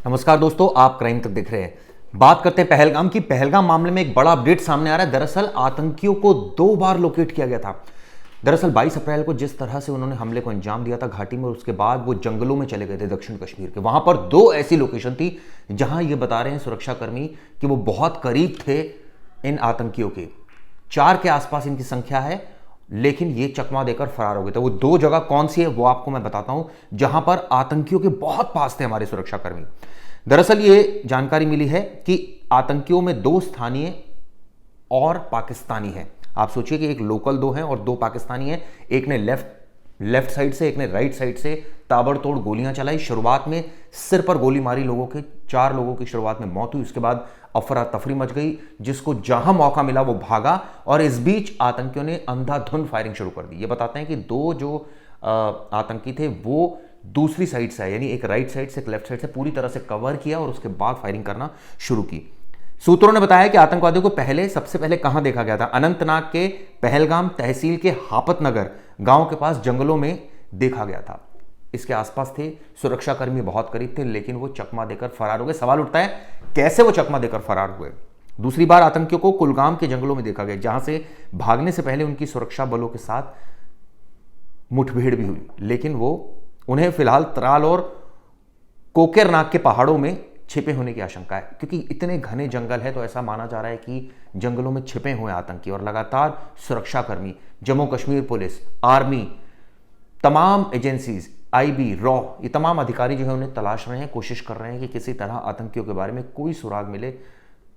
नमस्कार दोस्तों, आप क्राइम तक देख रहे हैं। बात करते हैं पहलगाम की। पहलगाम मामले में एक बड़ा अपडेट सामने आ रहा है। दरअसल आतंकियों को 2 बार लोकेट किया गया था। दरअसल 22 अप्रैल को जिस तरह से उन्होंने हमले को अंजाम दिया था घाटी में, उसके बाद वो जंगलों में चले गए थे दक्षिण कश्मीर के। वहां पर 2 ऐसी लोकेशन थी जहां ये बता रहे हैं सुरक्षाकर्मी कि वो बहुत करीब थे इन आतंकियों के। 4 के आसपास इनकी संख्या है, लेकिन ये चकमा देकर फरार हो गए थे। वो 2 जगह कौन सी है वो आपको मैं बताता हूं, जहां पर आतंकियों के बहुत पास थे हमारे सुरक्षाकर्मी। दरअसल ये जानकारी मिली है कि आतंकियों में 2 स्थानीय और पाकिस्तानी हैं। आप सोचिए कि एक लोकल 2 हैं और 2 पाकिस्तानी हैं। एक ने लेफ्ट साइड से, एक ने राइट साइड से ताबड़तोड़ गोलियां चलाई। शुरुआत में सिर पर गोली मारी लोगों के। 4 लोगों की शुरुआत में मौत हुई। उसके बाद अफरा तफरी मच गई। जिसको जहां मौका मिला वो भागा, और इस बीच आतंकियों ने अंधाधुंध फायरिंग शुरू कर दी। ये बताते हैं कि 2 जो आतंकी थे वो दूसरी साइड से, यानी एक राइट साइड से एक लेफ्ट साइड से पूरी तरह से कवर किया और उसके बाद फायरिंग करना शुरू की। सूत्रों ने बताया कि आतंकवादियों को सबसे पहले कहां देखा गया था? अनंतनाग के पहलगाम तहसील के हापतनगर गांव के पास जंगलों में देखा गया था। इसके आसपास थे, सुरक्षाकर्मी बहुत करीब थे, लेकिन वो चकमा देकर फरार हो गए। सवाल उठता है कैसे वो चकमा देकर फरार हुए। दूसरी बार आतंकियों को कुलगाम के जंगलों में देखा गया, जहां से भागने से पहले उनकी सुरक्षा बलों के साथ मुठभेड़ भी हुई, लेकिन उन्हें फिलहाल त्राल और कोकेरनाग के पहाड़ों में छिपे होने की आशंका है, क्योंकि इतने घने जंगल है। तो ऐसा माना जा रहा है कि जंगलों में छिपे हुए आतंकी, और लगातार सुरक्षाकर्मी, जम्मू कश्मीर पुलिस, आर्मी, तमाम एजेंसीज, आईबी, रॉ, ये तमाम अधिकारी जो है उन्हें तलाश रहे हैं, कोशिश कर रहे हैं कि किसी तरह आतंकियों के बारे में कोई सुराग मिले,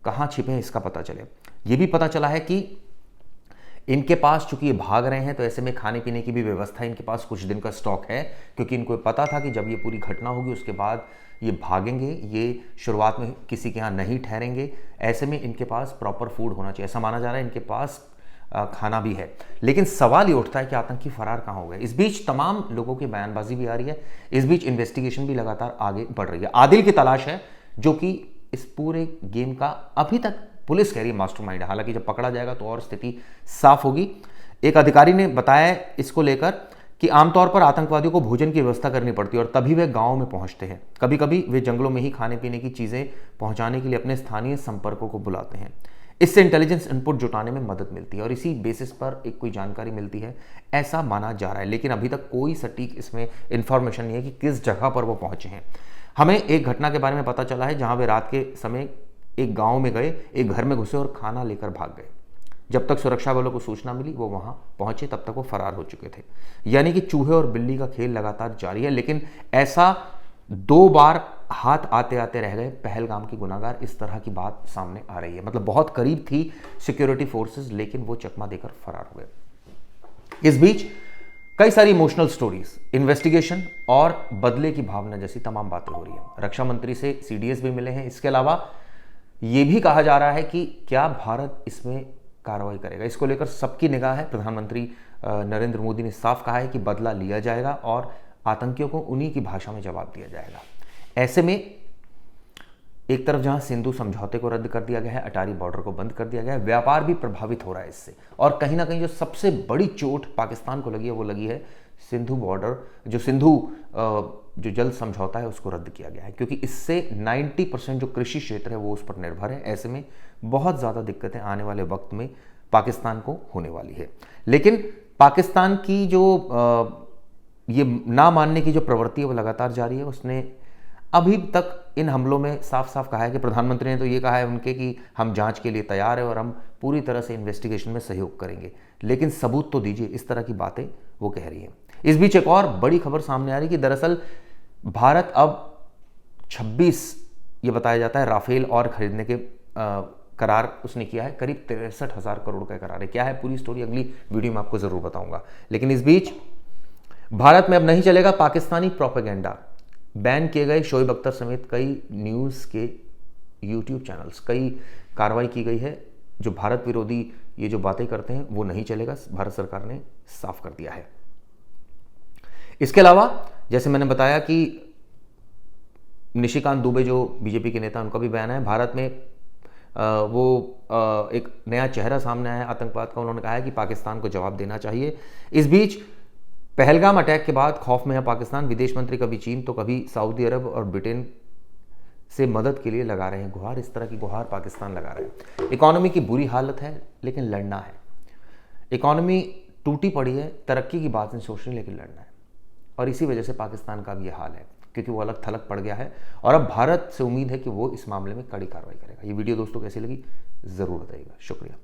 कहां छिपे हैं इसका पता चले। यह भी पता चला है कि इनके पास, चूंकि ये भाग रहे हैं, तो ऐसे में खाने पीने की भी व्यवस्था, इनके पास कुछ दिन का स्टॉक है, क्योंकि इनको पता था कि जब ये पूरी घटना होगी उसके बाद ये भागेंगे, ये शुरुआत में किसी के यहाँ नहीं ठहरेंगे। ऐसे में इनके पास प्रॉपर फूड होना चाहिए। ऐसा माना जा रहा है इनके पास खाना भी है। लेकिन सवाल ये उठता है कि आतंकी फरार कहाँ हो गए। इस बीच तमाम लोगों की बयानबाजी भी आ रही है। इस बीच इन्वेस्टिगेशन भी लगातार आगे बढ़ रही है। आदिल की तलाश है, जो कि इस पूरे गेम का अभी तक पुलिस कह रही है मास्टरमाइंड है। हालांकि जब पकड़ा जाएगा तो और स्थिति साफ होगी। एक अधिकारी ने बताया इसको लेकर कि आमतौर पर आतंकवादियों को भोजन की व्यवस्था करनी पड़ती है और तभी वे गांव में पहुंचते हैं। कभी कभी वे जंगलों में ही खाने पीने की चीजें पहुंचाने के लिए अपने स्थानीय संपर्कों को बुलाते हैं। इससे इंटेलिजेंस इनपुट जुटाने में मदद मिलती है और इसी बेसिस पर एक कोई जानकारी मिलती है, ऐसा माना जा रहा है। लेकिन अभी तक कोई सटीक इसमें इंफॉर्मेशन नहीं है कि किस जगह पर वो पहुंचे हैं। हमें एक घटना के बारे में पता चला है जहां वे रात के समय एक गांव में गए, एक घर में घुसे और खाना लेकर भाग गए। जब तक सुरक्षा बलों को सूचना मिली वो वहां पहुंचे, तब तक वो फरार हो चुके थे। यानी कि चूहे और बिल्ली का खेल लगातार जारी है। लेकिन ऐसा 2 बार हाथ आते आते रह गए पहलगाम के गुनाहगार, इस तरह की बात सामने आ रही है। मतलब बहुत करीब थी सिक्योरिटी फोर्सेस, लेकिन वो चकमा देकर फरार हो गए। इस बीच कई सारी इमोशनल स्टोरीज, इन्वेस्टिगेशन और बदले की भावना जैसी तमाम बातें हो रही है। रक्षा मंत्री से सीडीएस भी मिले हैं। इसके अलावा यह भी कहा जा रहा है कि क्या भारत इसमें कार्रवाई करेगा। इसको लेकर सबकी निगाह है। प्रधानमंत्री नरेंद्र मोदी ने साफ कहा है कि बदला लिया जाएगा और आतंकियों को उन्हीं की भाषा में जवाब दिया जाएगा। ऐसे में एक तरफ जहां सिंधु समझौते को रद्द कर दिया गया है, अटारी बॉर्डर को बंद कर दिया गया है, व्यापार भी प्रभावित हो रहा है इससे। और कहीं ना कहीं जो सबसे बड़ी चोट पाकिस्तान को लगी है वो लगी है सिंधु बॉर्डर, जो जल समझौता है उसको रद्द किया गया है, क्योंकि इससे 90% जो कृषि क्षेत्र है वो उस पर निर्भर है। ऐसे में बहुत ज़्यादा दिक्कतें आने वाले वक्त में पाकिस्तान को होने वाली है। लेकिन पाकिस्तान की जो ये ना मानने की जो प्रवृत्ति है वो लगातार जारी है। उसने अभी तक इन हमलों में साफ साफ कहा है कि प्रधानमंत्री ने तो ये कहा है उनके कि हम जांच के लिए तैयार है और हम पूरी तरह से इन्वेस्टिगेशन में सहयोग करेंगे, लेकिन सबूत तो दीजिए, इस तरह की बातें वो कह रही हैं। इस बीच एक और बड़ी खबर सामने आ रही है कि दरअसल भारत अब 26 ये बताया जाता है राफेल और खरीदने के करार उसने किया है। करीब 63,000 करोड़ का करार है। क्या है पूरी स्टोरी अगली वीडियो में आपको जरूर बताऊंगा। लेकिन इस बीच भारत में अब नहीं चलेगा पाकिस्तानी प्रोपेगेंडा। बैन किए गए शोएब अख्तर समेत कई न्यूज़ के यूट्यूब चैनल्स, कई कार्रवाई की गई है। जो भारत विरोधी ये जो बातें करते हैं वो नहीं चलेगा, भारत सरकार ने साफ कर दिया है। इसके अलावा जैसे मैंने बताया कि निशिकांत दुबे जो बीजेपी के नेता, उनका भी बयान है। भारत में एक नया चेहरा सामने आया है आतंकवाद का। उन्होंने कहा है कि पाकिस्तान को जवाब देना चाहिए। इस बीच पहलगाम अटैक के बाद खौफ में है पाकिस्तान। विदेश मंत्री कभी चीन तो कभी सऊदी अरब और ब्रिटेन से मदद के लिए लगा रहे हैं गुहार। इस तरह की गुहार पाकिस्तान लगा रहे हैं। इकॉनमी की बुरी हालत है लेकिन लड़ना है। इकॉनमी टूटी पड़ी है, तरक्की की बात नहीं सोच रही लेकिन लड़ना है। और इसी वजह से पाकिस्तान का भी ये हाल है, क्योंकि वो अलग थलग पड़ गया है और अब भारत से उम्मीद है कि वो इस मामले में कड़ी कार्रवाई करेगा। ये वीडियो दोस्तों कैसी लगी ज़रूर बताइएगा। शुक्रिया।